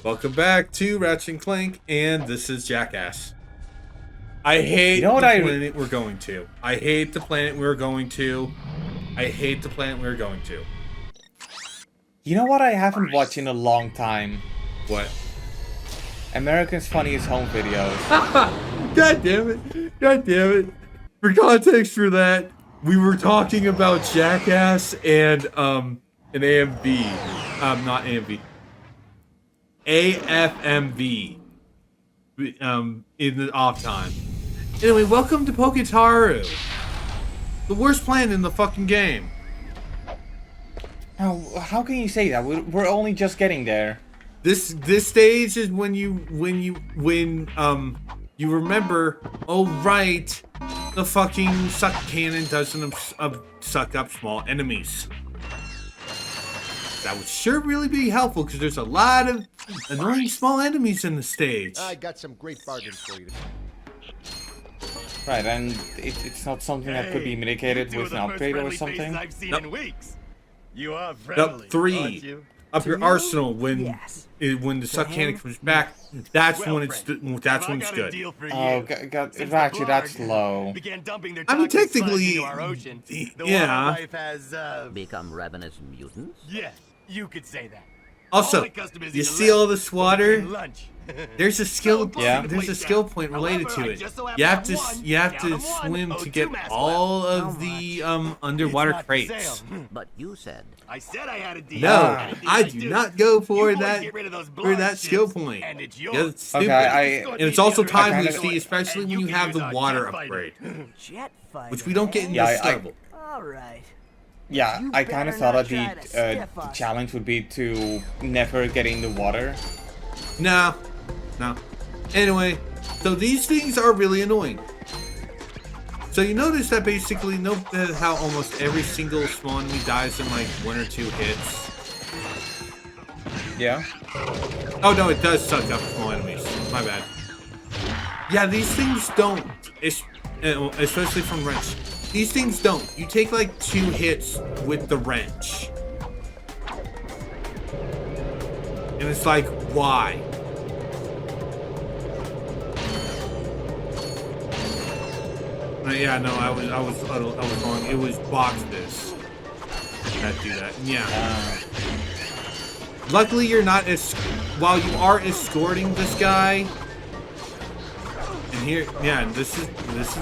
Welcome back to Ratchet and Clank, and this is Jackass. I hate the planet we're going to. I hate the planet we're going to. I hate the planet we're going to. You know what I haven't watched in a long time? What? America's Funniest Home Videos. God damn it. God damn it. For context for that, we were talking about Jackass and an AMV. Not AMV. AFMV. In the off time. Anyway, welcome to Poketaru. The worst planet in the fucking game. How can you say that? We're only just getting there. This stage is when you remember, oh right, the fucking suck cannon doesn't suck up small enemies. That would sure really be helpful because there's a lot of annoying small enemies in the stage. I got some great bargains for you. Right, and it's not something that could be mitigated with an upgrade or something? I've seen in weeks. You are friendly. Nope, 3. Up your arsenal when the suck cannon comes back. That's when it's good. Oh, Ratchet, that's low. I mean, technically, yeah. Become ravenous mutants? Yeah, you could say that. Also, you see all this water? Lunch. There's a skill. Yeah. There's a skill point related to it. You have to swim to get all of the underwater crates. But you said I said I had a deal. No, I do not go for that skill point. And it's yours. Because it's stupid. Okay, And it's also time kinda- wasting, especially when you have the water upgrade, which we don't get in Yeah, this level. Yeah, I kind of thought that the challenge would be to never get in the water. No. Anyway, so these things are really annoying. So you notice that basically, how almost every single small enemy dies in like 1 or 2 hits. Yeah. Oh no, it does suck up small enemies. My bad. Yeah, these things don't. Especially from wrench. These things don't. You take like 2 hits with the wrench. And it's like, why? Yeah, no, I was wrong. It was box this that do that. Yeah. Luckily, you're not while you are escorting this guy. And here, yeah, this is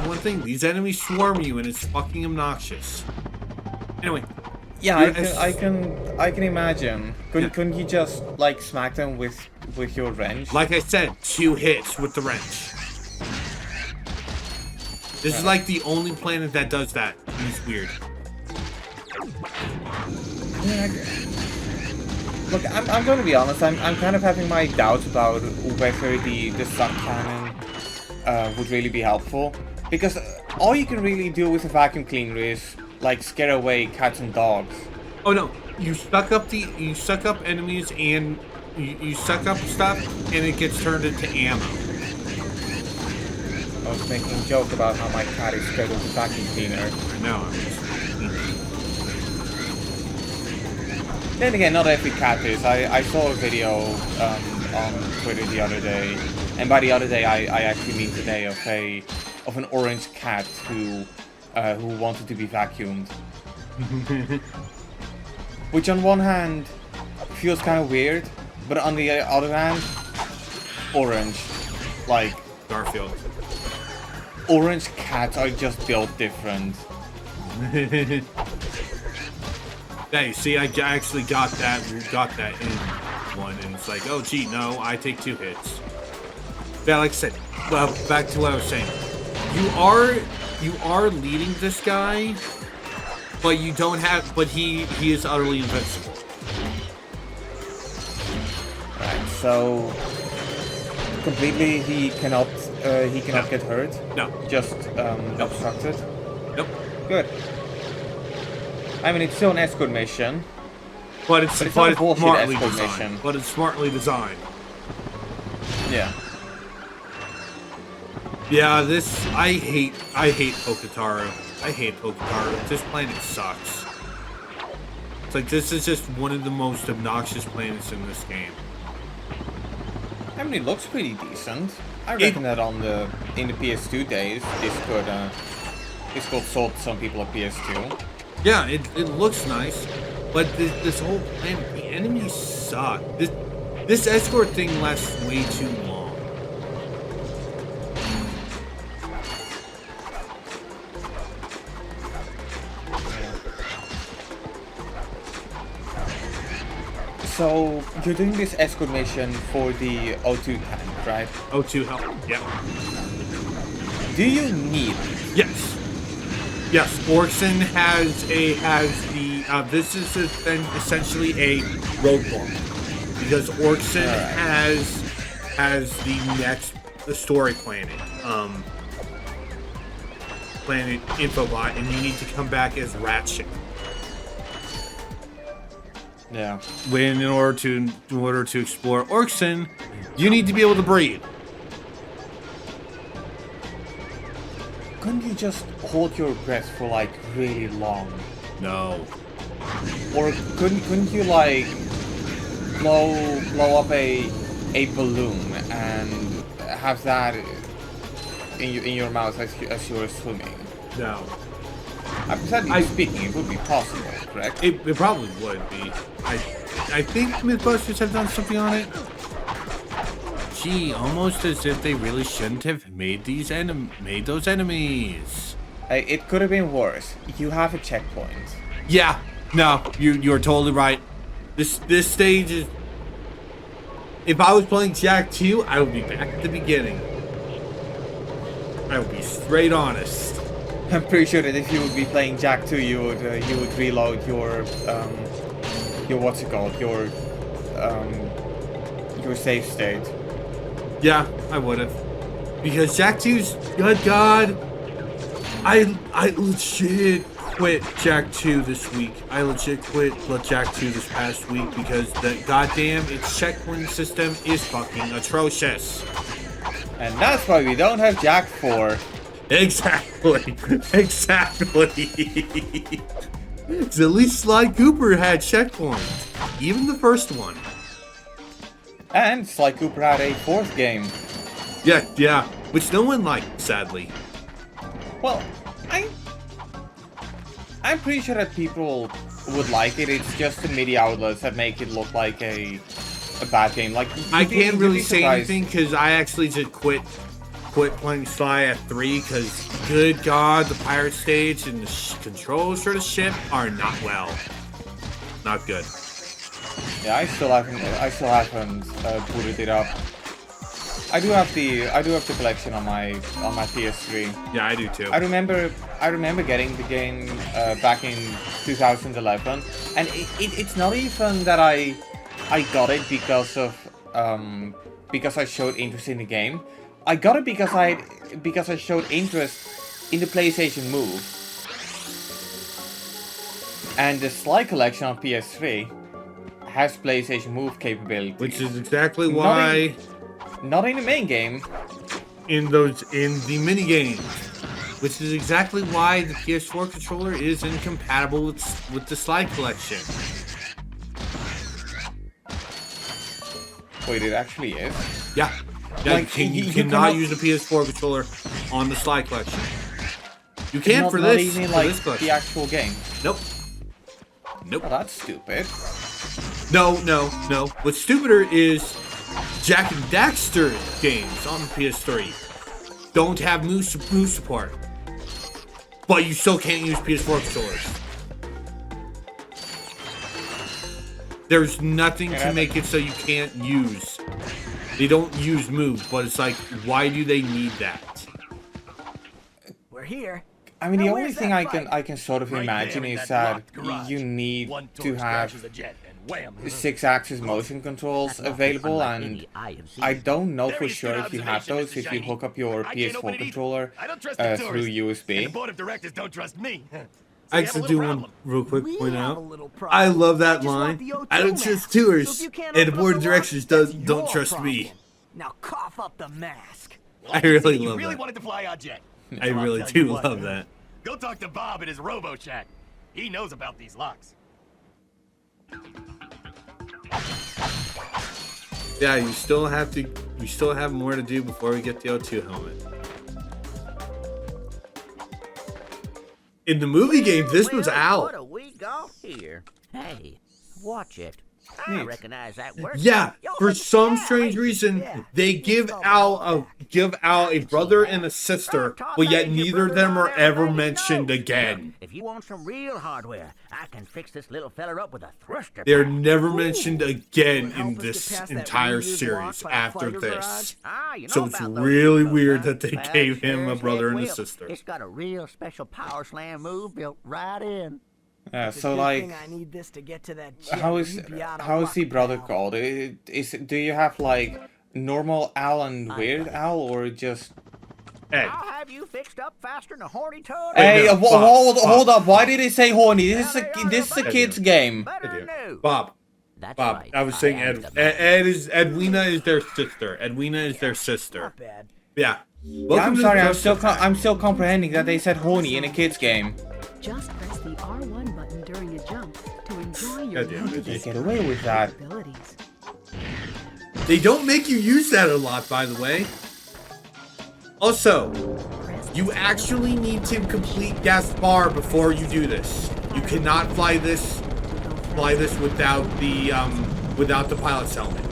one thing. These enemies swarm you, and it's fucking obnoxious. Anyway. Yeah, I can imagine. Couldn't you just like smack them with your wrench? Like I said, 2 hits with the wrench. This is like the only planet that does that. It's weird. Yeah, look, I'm going to be honest. I'm kind of having my doubts about whether the suck cannon would really be helpful, because all you can really do with a vacuum cleaner is like scare away cats and dogs. Oh no, you suck up enemies and you suck up stuff and it gets turned into ammo. I was making a joke about how my cat is scared of the vacuum cleaner. I know. Then again, not every cat is. I saw a video on Twitter the other day, and by the other day I actually mean today, of an orange cat who wanted to be vacuumed. Which on one hand feels kind of weird, but on the other hand, orange, like Garfield. Orange cats are just built different. Hey, see, I actually got that in one, and it's like, oh gee, no, I take 2 hits. Yeah, like I said, well, back to what I was saying. You are leading this guy, but you don't have, but he is utterly invincible. Right, so completely he cannot get hurt. No. Just obstructed. Nope. Good. I mean, it's still an escort mission. But it's not a bullshit smartly escort designed. mission. But it's smartly designed. Yeah. Yeah, I hate Poketaru. I hate Poketaru. This planet sucks. It's like, this is just one of the most obnoxious planets in this game. I mean, it looks pretty decent. I reckon that in the PS2 days, this could sold some people a PS2. Yeah, it looks nice, but this whole planet, the enemies suck. This escort thing lasts way too long. So, you're doing this escort mission for the O2 tank, right? O2 help. Yeah. Do you need it? Yes. Yes. Orson has the this is essentially a roadblock because Orson has the next story planet Infobot, and you need to come back as Ratchet. Yeah. When in order to explore Orson, you need to be able to breathe. Couldn't you just hold your breath for like really long? No. Or couldn't you like blow up a balloon and have that in your mouth as you were swimming? No. Hypothetically speaking, it would be possible, correct? It probably would be. I think Mythbusters have done something on it. Gee, almost as if they really shouldn't have made those enemies. It could have been worse. You have a checkpoint. Yeah, no, you're totally right. This stage is. If I was playing Jack 2, I would be back at the beginning. I would be straight honest. I'm pretty sure that if you would be playing Jack 2, you would reload your what's it called, your save state. Yeah, I would have. Because Jack 2's, good God, I legit quit Jack 2 this week. I legit quit Jack 2 this past week because the goddamn its checkpoint system is fucking atrocious. And that's why we don't have Jack 4. Exactly. Exactly. So at least Sly Cooper had checkpoints. Even the first one. And Sly Cooper had a 4th game. Yeah. Which no one liked, sadly. Well, I'm pretty sure that people would like it. It's just the media outlets that make it look like a bad game. Like I can't really say anything because I actually just quit playing Sly at 3 because, good God, the pirate stage and the controls for the ship are not well. Not good. Yeah, I still haven't booted it up. I do have the collection on my PS3. Yeah, I do too. I remember getting the game back in 2011, and it's not even that I got it because I showed interest in the game. I got it because I showed interest in the PlayStation Move. And the Sly collection on PS3 has PlayStation Move capability. Which is exactly why not in the main game. In the mini games. Which is exactly why the PS4 controller is incompatible with the Sly collection. Wait, it actually is? Yeah. Like, you cannot use a PS4 controller on the Sly collection. You can for not this. even For like this collection. the actual game. Nope. Oh, that's stupid. No. What's stupider is Jack and Daxter games on the PS3 don't have move support, but you still can't use PS4 controllers. There's nothing to make it so you can't use. They don't use move, but it's like, why do they need that? We're here. I mean, the Now, only where's thing that I fight? can sort of Right imagine there in is that that locked garage. you need One to torch crashes have a jet and wham. 6-axis motion controls available, and I don't know for Very sure astute if you have observation, those Mr. if you Shiny. hook up your I can't open PS4 it either. controller I don't trust the through tourists, USB. And the board of directors don't trust me. So I you have a actually do little one problem. real quick We point have out. a little problem. I love that I just want line. the O2 I don't map. trust So tourists, if you can't and the open board up of the directors lock, that's don't your trust problem. me. Now cough up the mask. I really You love really that. wanted to fly our jet. I Well, I'll really tell do you what. love that. Go talk to Bob at his Robo Shack. He knows about these locks. Yeah, you still have to we still have more to do before we get the O2 helmet. In the movie game, this was Al. What do we got here? Hey, watch it. I Neat. recognize that word. Yeah, Yo, for some yeah, strange reason, yeah. they give Al a brother and a sister, but yet neither of them are ever mentioned again. If you want some real hardware, I can fix this little feller up with a thruster. They're never mentioned again Help in us get this past that entire reused lock series by a after fighter this. garage. So it's really weird that they gave him a brother and a sister. It's got a real special power slam move built right in. It's a So good like, thing I need this to get to that jet. how is We'd be out of how is luck the brother now. called? Do you have like normal Al and Weird Al, or just? Ed, I'll have you fixed up faster than a horny toad. Hey, no, Bob, hold Bob, up! Why Bob. did they say horny? This is Well, they are this is a the kid's best. game. Better new. Bob, That's Bob, right. I was saying asked Ed. them. Edwina is their sister. Edwina is their sister. Not bad. Yeah. Yeah, Welcome I'm to sorry. the I'm still comprehending that they said horny in a kid's game. Just press the R1 button during a jump to enjoy your Goddamn, limited Reggie. Get away with that. abilities. They don't make you use that a lot, by the way. Also, Press the you actually need to complete Gaspar before you do this. You cannot fly this without the pilot's helmet.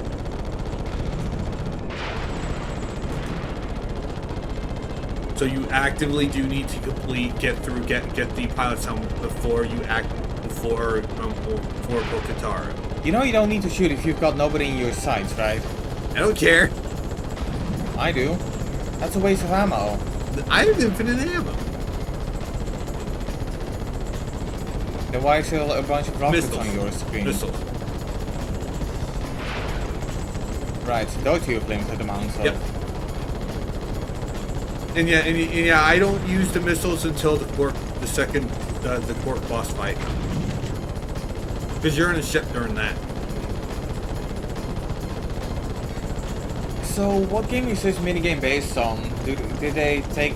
So you actively do need to get the pilot's helmet before Bo-Katan. You know you don't need to shoot if you've got nobody in your sights, right? I don't care. I do. That's a waste of ammo. I have infinite ammo. Then why is there a bunch of rockets Missiles. on your screen? Missiles. Right, those two flames at the mount. So. Yep. And yeah, I don't use the missiles until the court boss fight. Because you're in a ship during that. So what game is this minigame based on? Did they take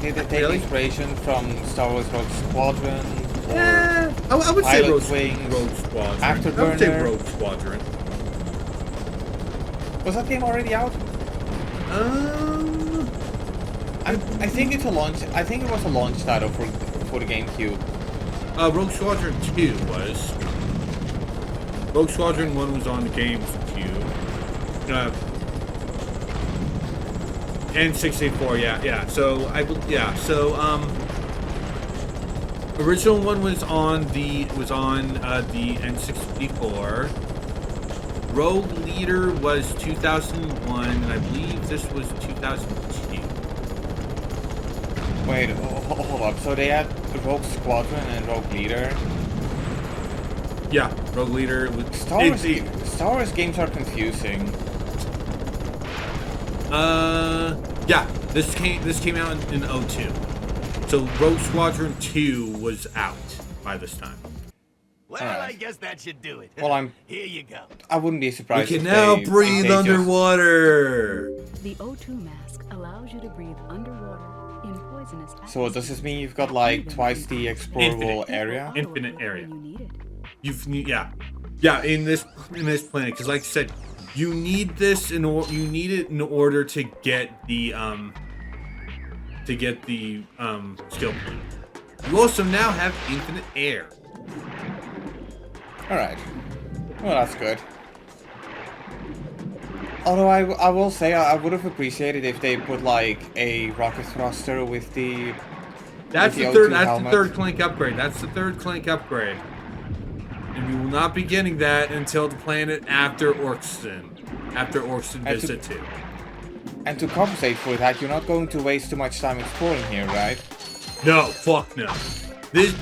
Really? inspiration from Star Wars Rogue Squadron? Or I would say Pilot Wings, Rogue Squadron. Afterburner? I would say Rogue Squadron. was that game already out? I think it's a launch. I think it was a launch title for the GameCube. Rogue Squadron 2 was. Rogue Squadron 1 was on the GameCube. And 64, yeah. So original one was on the N64. Rogue Leader was 2001, and I believe this was 2002. Wait, hold up. So they had Rogue Squadron and Rogue Leader. Yeah, Rogue Leader was Star Wars games are confusing. Yeah, this came out in 02. So Rogue Squadron 2 was out by this time. Well, Alright. I guess that should do it. Well, Here you go. I wouldn't be You surprised. can if now they breathe just- underwater. The O2 mask allows you to breathe underwater in poisonous So what does this mean? You've got like twice the explorable Infinite. area. Infinite area. You need it. Yeah in this planet, because like I said, you need this in order to get the skill point. You also now have infinite air. All right. Well, that's good. Although I will say I would have appreciated if they put like a rocket thruster with the. That's with the O2 third. That's helmet. the third Clank upgrade. That's the third Clank upgrade. And we will not be getting that until the planet after Orkston. After Orkston And to- Visit 2. And to compensate for that, you're not going to waste too much time exploring here, right? No, fuck no.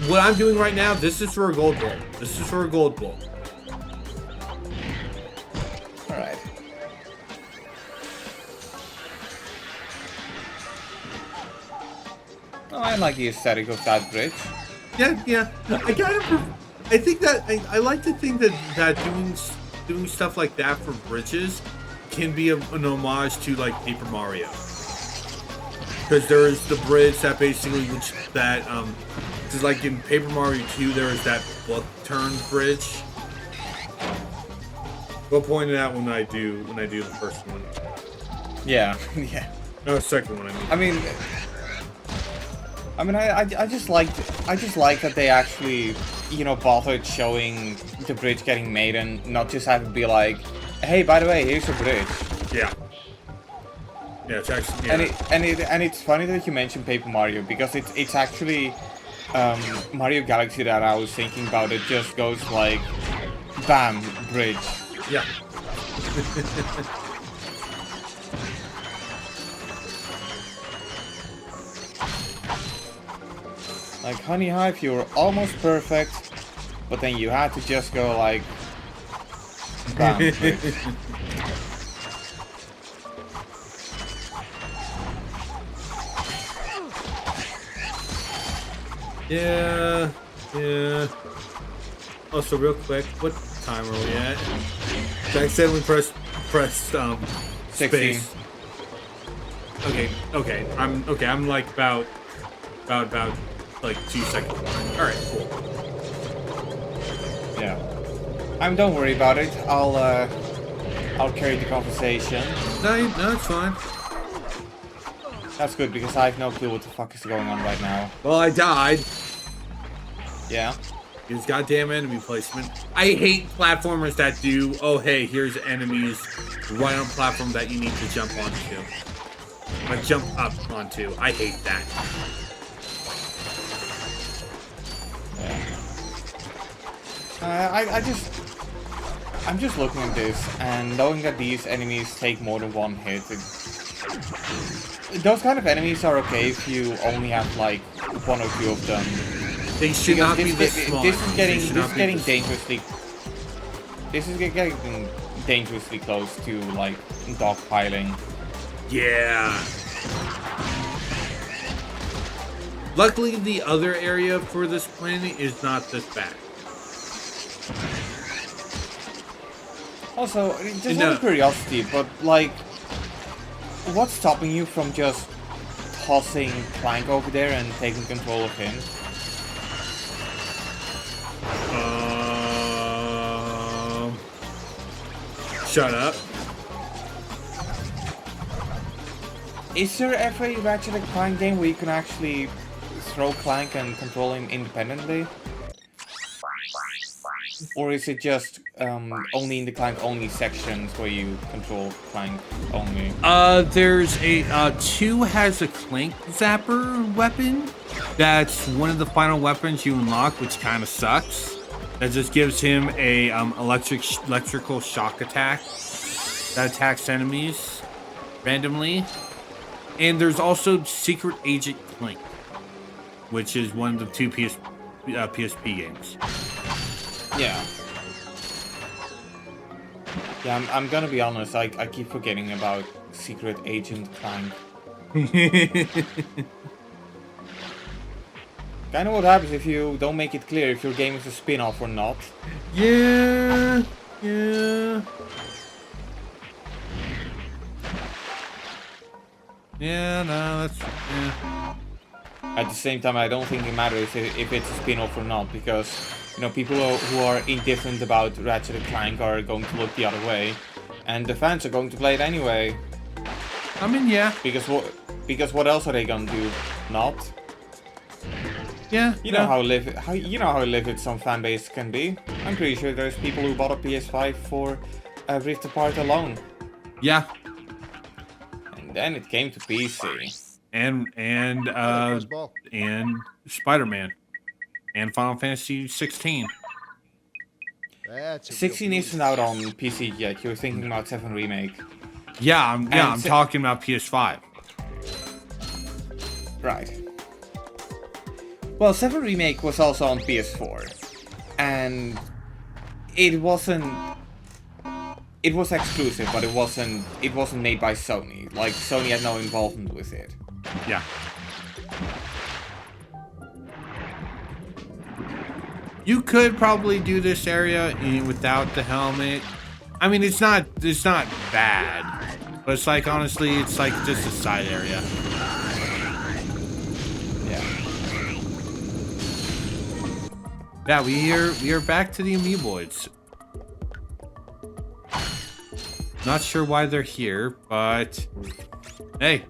What I'm doing right now, this is for a gold bowl. This is for a gold bowl. All right. Oh, I like the aesthetic of that bridge. Yeah. I think that I like to think that doing stuff like that for bridges can be an homage to like Paper Mario. Because there is the bridge that basically just like in Paper Mario 2 there is that book turn bridge. We'll point it out when I do the first one. Yeah, yeah. No, the second one. I mean. I just like that they actually, you know, bothered showing the bridge getting made and not just have it be like, hey, by the way, here's a bridge. Yeah. Yeah, it's actually. Yeah. And it's funny that you mentioned Paper Mario because it's actually Mario Galaxy that I was thinking about. It just goes like, bam, bridge. Yeah. Like Honey Hive, you were almost perfect, but then you had to just go like, bam, bridge. Yeah. Also, real quick, what time are we at? I said we pressed 16. space. Okay. I'm like about like 2 seconds. All right, cool. Yeah. Don't worry about it. I'll carry the conversation. No, it's fine. That's good because I have no clue what the fuck is going on right now. Well, I died. Yeah. His goddamn enemy placement. I hate platformers that do, oh hey, here's enemies right on platform that you need to jump onto. Like jump up onto. I hate that. Yeah. I'm just looking at this and knowing that these enemies take more than one hit. Those kind of enemies are okay if you only have like 1 or 2 of them. They should not be this small. This is getting dangerously. This is getting dangerously close to like dogpiling. Yeah. Luckily, the other area for this planet is not this bad. Also, just out of curiosity, but like, what's stopping you from just tossing Clank over there and taking control of him? Shut up. Is there ever a Ratchet and Clank game where you can actually throw Clank and control him independently? Or is it just only in the Clank only sections where you control Clank only? There's a 2 has a Clank Zapper weapon. That's one of the final weapons you unlock, which kind of sucks. That just gives him a electrical shock attack that attacks enemies randomly. And there's also Secret Agent Clank, which is one of the 2 PSP games. Yeah. Yeah, I'm gonna be honest, I keep forgetting about Secret Agent Clank. Kinda what happens if you don't make it clear if your game is a spin-off or not. Yeah. Yeah, no, that's... Yeah. At the same time, I don't think it matters if it's a spin-off or not, because, you know, people who are indifferent about Ratchet and Clank are going to look the other way, and the fans are going to play it anyway. I mean, yeah. Because what else are they gonna do? Not? Yeah. You know how livid some fan base can be. I'm pretty sure there's people who bought a PS5 for Rift Apart alone. Yeah. And then it came to PC. And Spider-Man. And Final Fantasy 16. That's a 16 isn't out on PC yet. You're thinking about 7 Remake. Yeah, I'm talking about PS5. Right. Well, 7 Remake was also on PS4. And it wasn't... It was exclusive, but it wasn't made by Sony. Like, Sony had no involvement with it. Yeah. You could probably do this area without the helmet. I mean, it's not bad, but it's like, honestly, it's like just a side area. Yeah. Yeah, we are back to the Amoeboids. Not sure why they're here, but hey,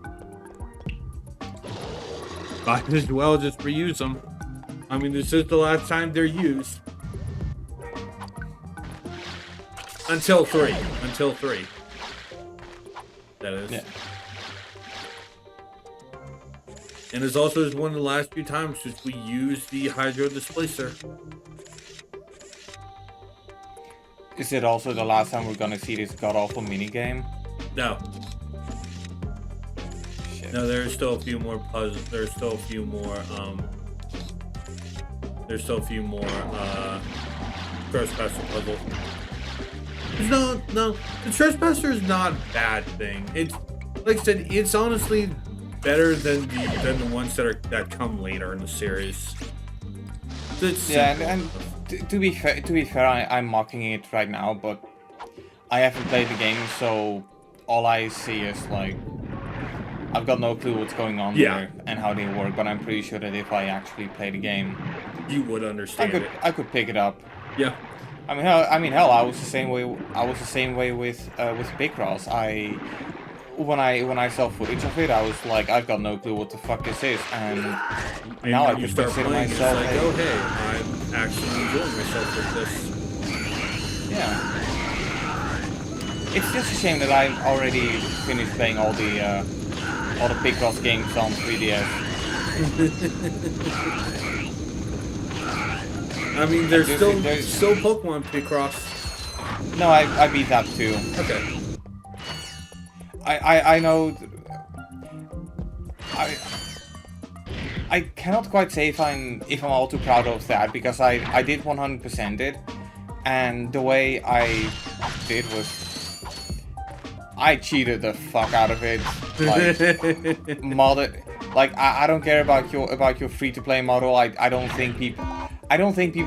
might as well just reuse them. I mean, this is the last time they're used. Until 3. Until 3. That is. Yeah. And it's also one of the last few times since we used the Hydro Displacer. Is it also the last time we're gonna see this god-awful minigame? No. Shit. No, there's still a few more puzzles. There's still a few more, Trespasser puzzles. No, the Trespasser is not a bad thing. It's, like I said, it's honestly better than the ones that come later in the series. It's Yeah, simple. and to be fair, I'm mocking it right now, but I haven't played the game, so all I see is like I've got no clue what's going on Yeah. there and how they work. But I'm pretty sure that if I actually play the game, You would understand it. I could pick it up. Yeah. I mean, hell, I was the same way. I was the same way with Picross. When I saw footage of it, I was like, I've got no clue what the fuck this is, and now I you can start consider playing, myself. it's like, oh hey, I'm actually enjoying myself with this. Yeah. It's just a shame that I already finished playing all the Picross games on 3DS. I mean, there's There's- still Pokemon Picross. No, I beat that too. Okay. I know. I cannot quite say if I'm all too proud of that, because I did 100% it, and the way I did was I cheated the fuck out of it. Like modded. Like I don't care about your free to play model. I don't think people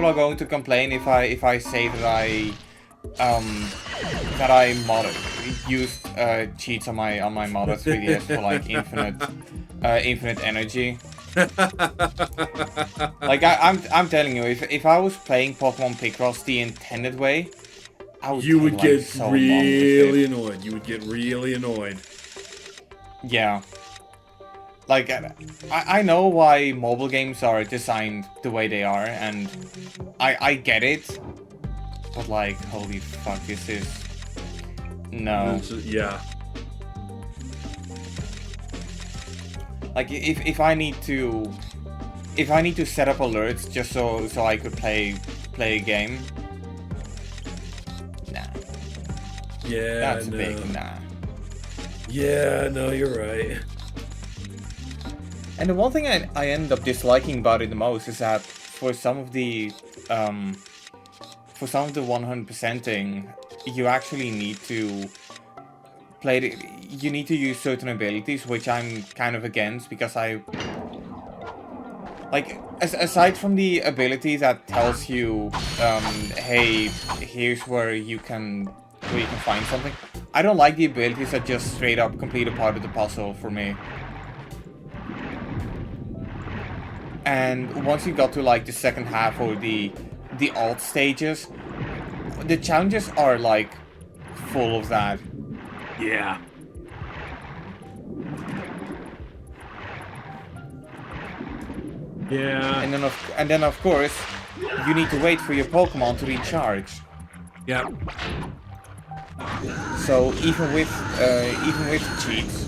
are going to complain if I say that I used cheats on my modder 3DS for like infinite energy. Like I'm telling you, if I was playing Pokemon Picross the intended way, I would You would like, get so long with really it. annoyed. You would get really annoyed. Yeah. Like I know why mobile games are designed the way they are, and I get it. But like, holy fuck, this is no. Yeah. Like if I need to set up alerts just so I could play a game, nah. Yeah. That's no. big nah. Yeah. No, you're right. And the one thing I end up disliking about it the most is that for some of the 100%ing, you actually need to you need to use certain abilities, which I'm kind of against, because aside from the ability that tells you, hey, here's where you can find something, I don't like the abilities that just straight up complete a part of the puzzle for me. And once you got to like the second half or the alt stages, the challenges are like full of that. Yeah. Yeah. And then of course you need to wait for your Pokemon to recharge. Yep. So even with cheats,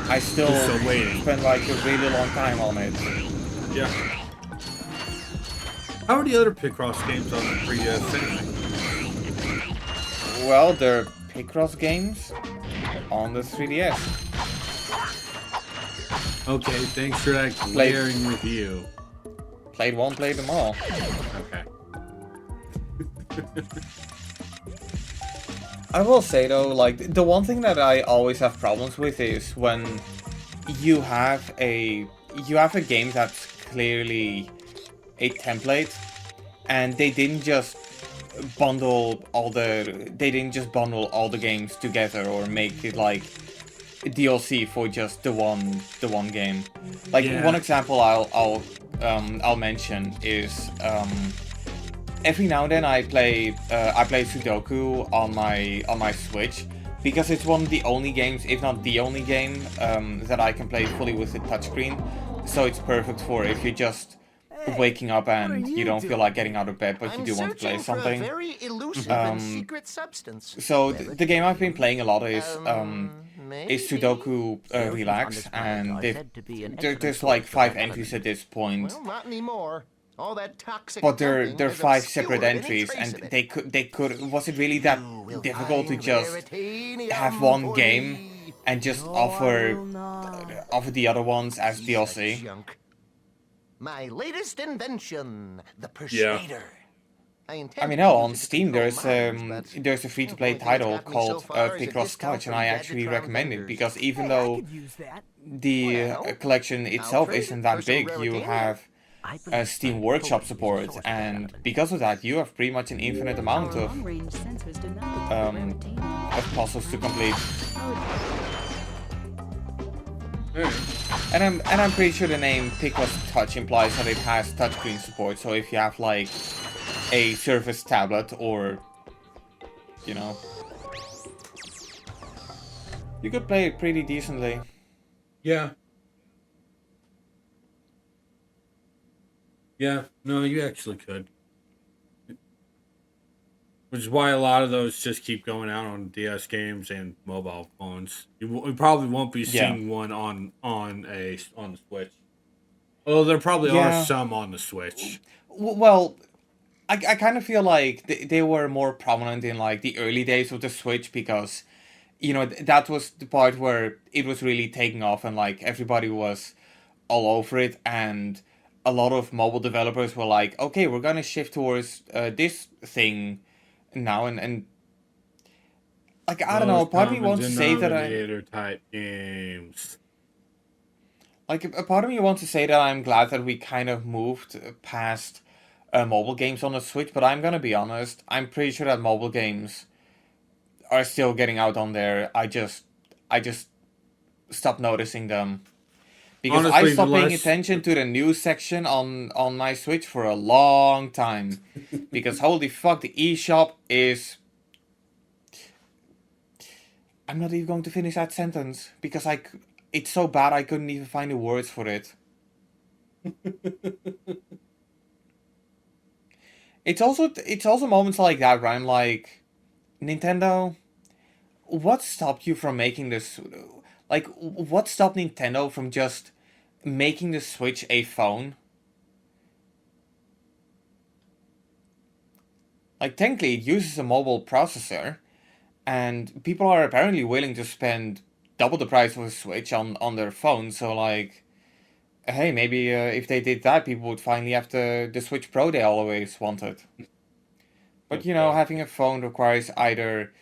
I still waiting. spend like a really long time on it. Yeah. How are the other Picross games on the 3DS anyway? Well, they're Picross games on the 3DS. Okay, thanks for that glaring review. Played one, played them all. Okay. I will say though, like, the one thing that I always have problems with is when you have a game that's clearly a template, and they didn't just bundle all the games together or make it like DLC for just the one game. Like one example I'll mention is every now and then I play Sudoku on my Switch, because it's one of the only games, if not the only game, that I can play fully with the touchscreen. So it's perfect for if you're just waking up and you don't feel like getting out of bed, but you do want to play something. very elusive and secret substance. So the game I've been playing a lot is Sudoku Relax, and there's like 5 entries at this point. Well, not anymore. All that toxic But they're dumping has 5 obscured separate any entries, trace and of it. they could. Was it really that will difficult to find just Veritanium have one for game thee. and just No, offer I will not. the other ones as Piece of DLC? junk. My latest invention, the Persuader. I mean, hell, on Steam there's a free-to-play title called Picross Touch, and I actually recommend it because even Hey, I though could use that. the collection itself trade isn't it that for some big, you Veritanium. have Steam Workshop support, and because of that, you have pretty much an infinite amount Our of long-range sensors did not detect Veritanium. puzzles to complete. Alright. And I'm pretty sure the name Picross Touch implies that it has touchscreen support. So if you have like a Surface tablet or, you know, you could play it pretty decently. Yeah. Yeah, no, you actually could. Which is why a lot of those just keep going out on DS games and mobile phones. You probably won't be seeing one on the Switch. Although there probably are some on the Switch. Well, I kind of feel like they were more prominent in like the early days of the Switch because, you know, that was the part where it was really taking off and like everybody was all over it, and a lot of mobile developers were like, okay, we're gonna shift towards this thing now, and like I don't know, part of me wants to say that type games. like a part of me wants to say that I'm glad that we kind of moved past mobile games on the Switch, but I'm gonna be honest, I'm pretty sure that mobile games are still getting out on there. I just stopped noticing them. Because Honestly, I stopped paying attention to the news section on my Switch for a long time. Because holy fuck, the eShop is... I'm not even going to finish that sentence. Because it's so bad I couldn't even find the words for it. It's also moments like that where I'm like, Nintendo, what stopped you from making this... Like, what stopped Nintendo from just making the Switch a phone? Like, technically, it uses a mobile processor, and people are apparently willing to spend double the price of a Switch on their phone, so like, hey, maybe if they did that, people would finally have the Switch Pro they always wanted. But, you know, having a phone requires either...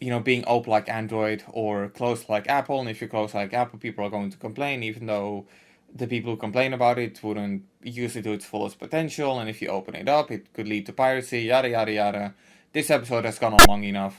you know, being open like Android or closed like Apple, and if you're closed like Apple, people are going to complain, even though the people who complain about it wouldn't use it to its fullest potential, and if you open it up, it could lead to piracy, yada yada yada. This episode has gone on long enough.